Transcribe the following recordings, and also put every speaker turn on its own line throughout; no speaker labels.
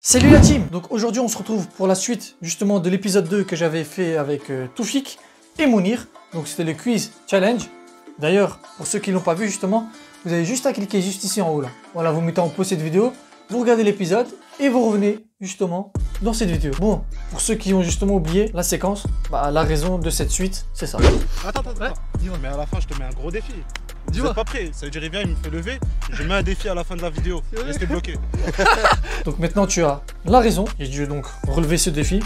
Salut la team! Donc aujourd'hui on se retrouve pour la suite justement de l'épisode 2 que j'avais fait avec Toufik et Mounir. Donc c'était le quiz challenge. D'ailleurs, pour ceux qui ne l'ont pas vu justement, vous avez juste à cliquer juste ici en haut là. Voilà, vous mettez en pause cette vidéo, vous regardez l'épisode et vous revenez justement dans cette vidéo. Bon, pour ceux qui ont justement oublié la séquence, bah la raison de cette suite, c'est ça.
Attends,
Ouais.
dis-moi, mais à la fin je te mets un gros défi. Vous
Dis-moi.
êtes pas prêt, ça veut dire il vient, il me fait lever, je mets un défi à la fin de la vidéo, restez bloqué.
Donc maintenant tu as la raison, j'ai dû donc relever ce défi.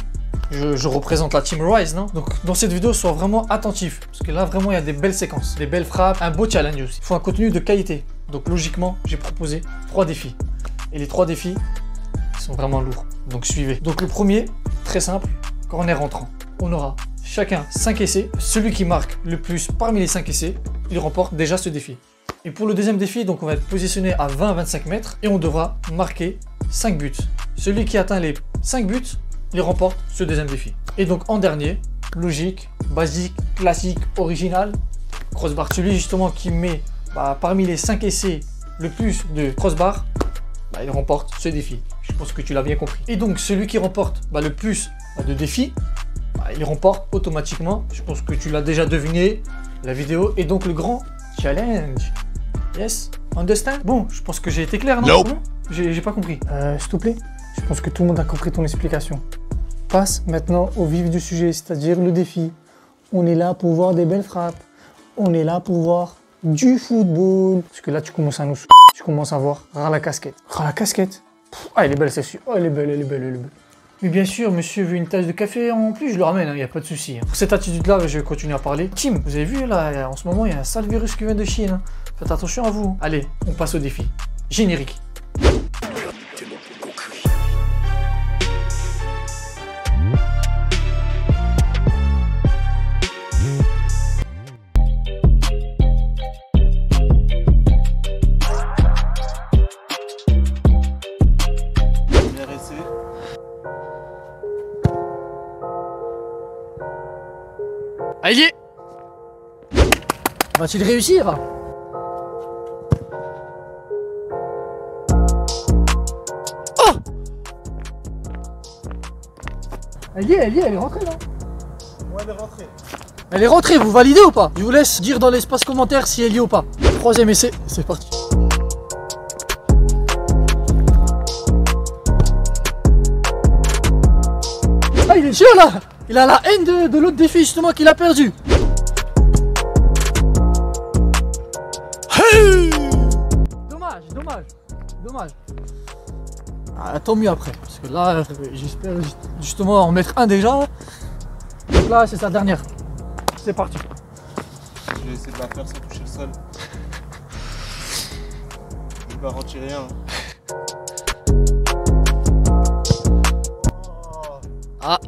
Je représente la team Rise, non? Donc dans cette vidéo, sois vraiment attentif, parce que là vraiment il y a des belles séquences, des belles frappes, un beau challenge aussi. Il faut un contenu de qualité. Donc logiquement, j'ai proposé 3 défis. Et les 3 défis, ils sont vraiment lourds. Donc suivez. Donc le premier, très simple, corner rentrant. On aura chacun 5 essais. Celui qui marque le plus parmi les 5 essais, il remporte déjà ce défi. Et pour le deuxième défi, donc on va être positionné à 20-25 mètres et on devra marquer 5 buts. Celui qui atteint les 5 buts, il remporte ce deuxième défi. Et donc en dernier, logique, basique, classique, original, crossbar. Celui justement qui met parmi les 5 essais le plus de crossbar, il remporte ce défi. Je pense que tu l'as bien compris. Et donc celui qui remporte le plus de défis, il remporte automatiquement, je pense que tu l'as déjà deviné, la vidéo et donc le grand challenge. Yes, understand? Bon, je pense que j'ai été clair, non?
Nope.
Non, j'ai pas compris. S'il te plaît, je pense que tout le monde a compris ton explication. Passe maintenant au vif du sujet, c'est-à-dire le défi. On est là pour voir des belles frappes. On est là pour voir du football. Parce que là, tu commences à nous sou... Tu commences à voir ras la casquette. Ras la casquette. Elle est belle, c'est sûr. Oh, elle est belle, elle est belle, elle est belle. Mais bien sûr, monsieur veut une tasse de café en plus, je le ramène, il n'y a pas de souci. Pour cette attitude-là, je vais continuer à parler. Team, vous avez vu là, en ce moment, il y a un sale virus qui vient de Chine. Faites attention à vous. Allez, on passe au défi. Générique.
RSC.
Allez! Va-t-il réussir? Oh! Elle est rentrée là.
Ouais, elle est rentrée.
Elle est rentrée, vous validez ou pas? Je vous laisse dire dans l'espace commentaire si elle y est ou pas. Troisième essai, c'est parti. Ah, il est chiant là! Il a la haine de l'autre défi justement qu'il a perdu. Hey! Dommage. Ah, tant mieux après, parce que là, j'espère justement en mettre un déjà. Donc là, c'est sa dernière. C'est parti.
Je vais essayer de la faire sans toucher le sol. Je ne garantis rien.
Ah,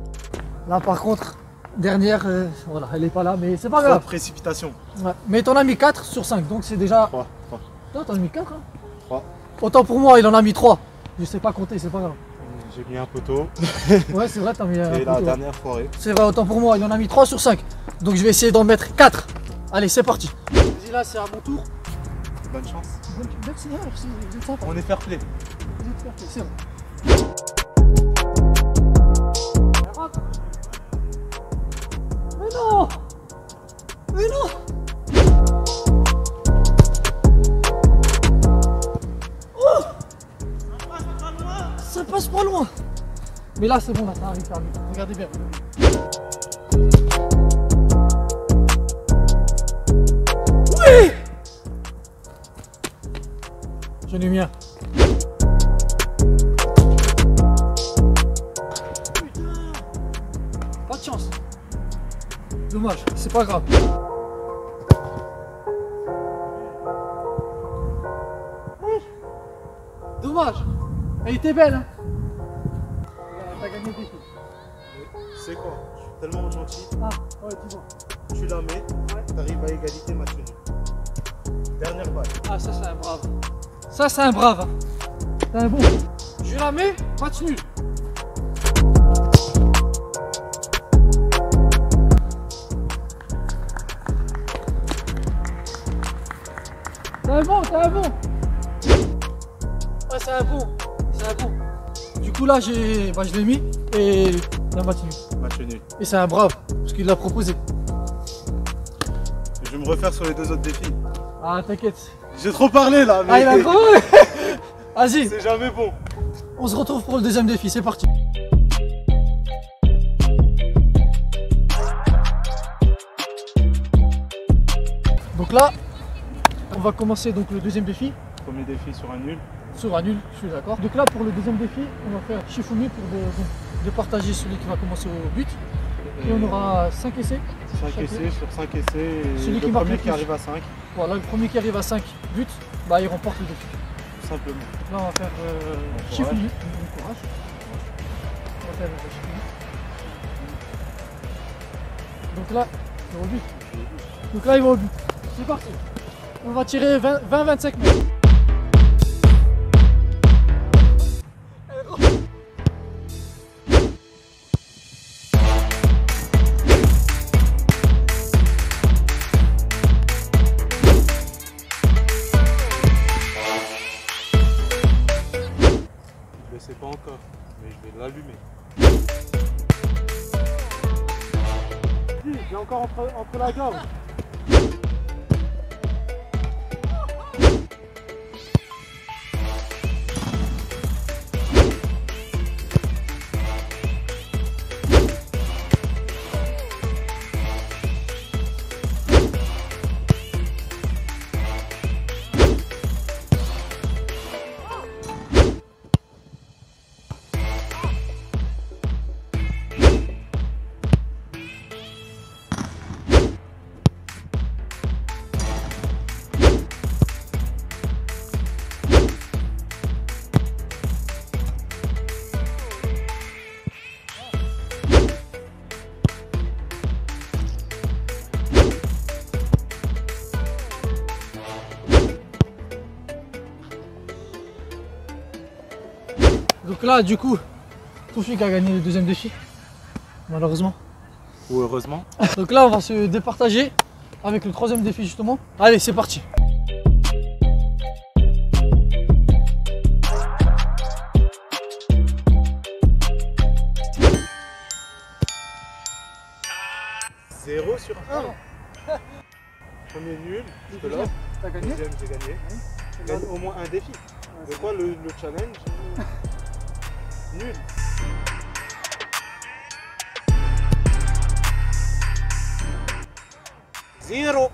là par contre, dernière, voilà, elle est pas là, mais c'est pas
La
grave.
précipitation.
Ouais. Mais t'en as mis 4 sur 5, donc c'est déjà...
3.
Toi, t'en as mis 4 hein?
3.
Autant pour moi, il en a mis 3. Je sais pas compter, c'est pas grave.
J'ai mis un poteau.
Ouais, c'est vrai, t'as mis un
Et la
poteau.
dernière foirée.
C'est vrai, autant pour moi, il en a mis 3 sur 5. Donc je vais essayer d'en mettre 4. Allez, c'est parti. Vas-y, là, c'est à mon tour.
Bonne chance.
Merci, vous êtes sympa.
On est fair play.
Vous êtes fair play, c'est vrai. Mais non! Mais non! Oh! Ça passe pas loin! Mais là c'est bon, là ça arrive, ça arrive. Regardez bien. Oui! J'en ai mis un. Pas de chance. Dommage, c'est pas grave. Dommage. Elle était belle, hein. T'as gagné le défi.
Tu sais quoi? Je suis tellement gentil.
Ah, ouais, dis-moi.
Tu la mets, t'arrives à égalité, match nul. Dernière balle.
Ah, ça c'est un brave. Ça c'est un brave. Hein. C'est un bon. Je la mets, match nul. C'est un bon, c'est un bon. Ouais, c'est un bon. C'est un bon. Du coup là, je l'ai mis et la match nul.
Match nul.
Et c'est un brave, parce qu'il l'a proposé.
Je vais me refaire sur les deux autres défis.
Ah, t'inquiète.
J'ai trop parlé là, mais
Ah, il a trop. Vas-y,
c'est jamais bon.
on se retrouve pour le deuxième défi, c'est parti. Donc là, on va commencer donc le deuxième défi.
Premier défi sur un nul.
Sur un nul, je suis d'accord. Donc là, pour le deuxième défi, on va faire Shifumi pour départager celui qui va commencer au but. Et on aura 5 essais.
5 essais sur 5 essais. Et
Celui
le
qui marque
premier
le
qui
plus.
arrive à 5,
Voilà, le premier qui arrive à 5 buts, bah, il remporte le défi.
tout simplement.
Là, on va faire Shifumi. Bon courage. On va faire Shifumi. Donc là, il va au but. Donc là, il va au but. C'est parti. On va tirer 20-25 mètres.
Je le sais pas encore, mais je vais l'allumer. J'ai encore entre la gorge.
Donc là, du coup, Toufik a gagné le deuxième défi, malheureusement.
Ou heureusement.
Donc là, on va se départager avec le troisième défi justement. Allez, c'est parti.
Zéro sur 1. Premier nul, je te l'offre.
T'as gagné.
Deuxième, j'ai gagné. Je gagne au moins un défi. C'est quoi le challenge? Nul. Zéro.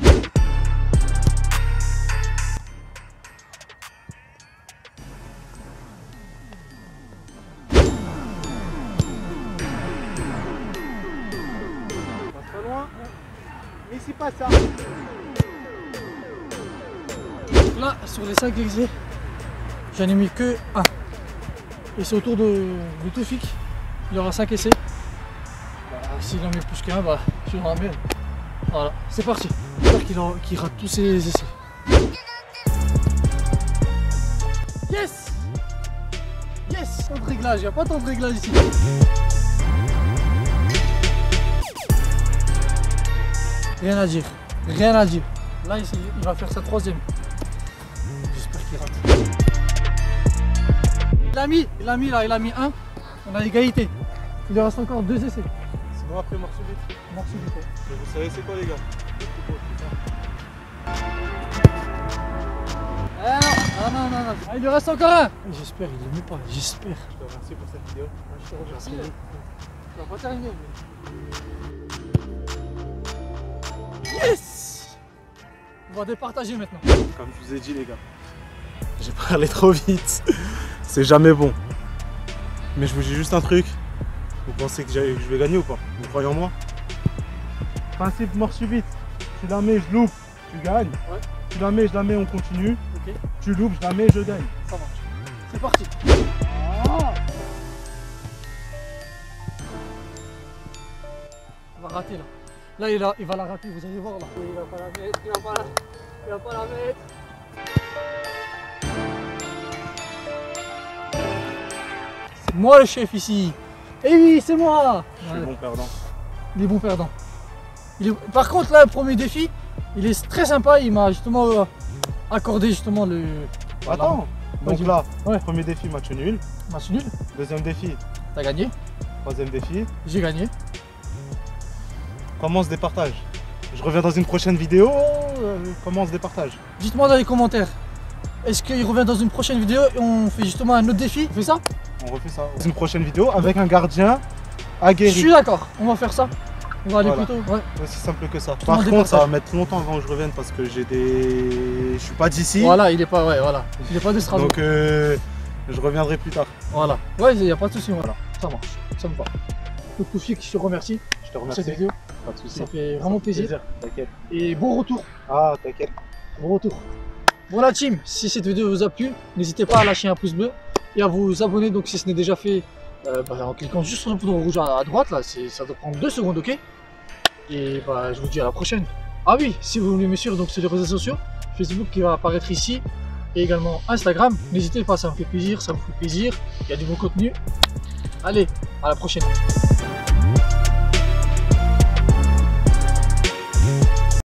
Pas loin. Mais c'est pas ça.
Donc là, sur les 5 exés, j'en ai mis que 1. Et c'est au tour de Toufik. Il y aura 5 essais. Bah, s'il en met plus qu'un, bah, je le ramène. Voilà, c'est parti. J'espère qu'il rate tous ses essais. Yes! Yes! Tant de réglage, il n'y a pas tant de réglage ici. Rien à dire, rien à dire. Là, il va faire sa troisième. J'espère qu'il rate. Il a mis là, il a mis 1. On a égalité. Il lui reste encore 2 essais.
Sinon après mort subite.
Mort subite.
Mais vous savez c'est quoi les gars?
Non. Ah, il lui reste encore un. J'espère, il ne met pas. J'espère.
Je te remercie pour cette vidéo.
Je te remercie. Tu vas pas terminer. Yes! On va départager maintenant.
Comme je vous ai dit les gars, j'ai parlé trop vite. C'est jamais bon. Mais je vous dis juste un truc. Vous pensez que je vais gagner ou pas? Vous croyez en moi? Principe mort subite. Tu la mets, je loupe, tu gagnes.
Ouais.
Tu la mets, je la mets, on continue.
Ok,
Tu loupes, je la mets, je gagne.
ça marche. C'est parti.
Ah,
Il va rater là. Là, il va la rater, vous allez voir là. Il va pas la mettre, il va pas la mettre. C'est moi le chef ici. Eh oui, c'est moi.
je suis bon perdant.
Il est bon perdant. Par contre, là, le premier défi, il est très sympa. Il m'a justement accordé justement le.
Attends, Donc
Vas-y.
là,
Ouais.
premier défi, match nul.
Match nul,
Deuxième défi,
t'as gagné,
troisième défi.
j'ai gagné.
Comment on se départage? Je reviens dans une prochaine vidéo. Comment on se départage?
Dites-moi dans les commentaires, est-ce qu'il revient dans une prochaine vidéo et on fait justement un autre défi? On fait ça?
On refait ça. Dans une prochaine vidéo avec un gardien
Je
aguerri.
suis d'accord, on va faire ça. On va aller
Voilà.
plus tôt. Ouais.
Aussi simple que ça.
Tout
Par
le monde
contre, ça va
départage.
mettre longtemps avant que je revienne parce que je suis pas d'ici.
Voilà, il est pas, ouais, voilà. Il est pas de Strasbourg.
Donc je reviendrai plus tard.
Voilà. Ouais, il n'y a pas de souci, voilà. Ça marche, ça me va. Donc Toufik, je te remercie
Je te
pour
remercie.
cette vidéo.
Pas de soucis.
Ça fait vraiment plaisir.
T'inquiète.
Et bon retour.
Ah, t'inquiète.
Bon retour. Bon la team, si cette vidéo vous a plu, n'hésitez pas à lâcher un pouce bleu et à vous abonner donc si ce n'est déjà fait en cliquant juste sur le bouton rouge à droite là, ça doit prendre 2 secondes, ok? Et bah je vous dis à la prochaine. Ah oui, si vous voulez me suivre donc sur les réseaux sociaux, Facebook qui va apparaître ici et également Instagram, n'hésitez pas, ça me fait plaisir, ça vous fait plaisir, il y a du bon contenu. Allez, à la prochaine.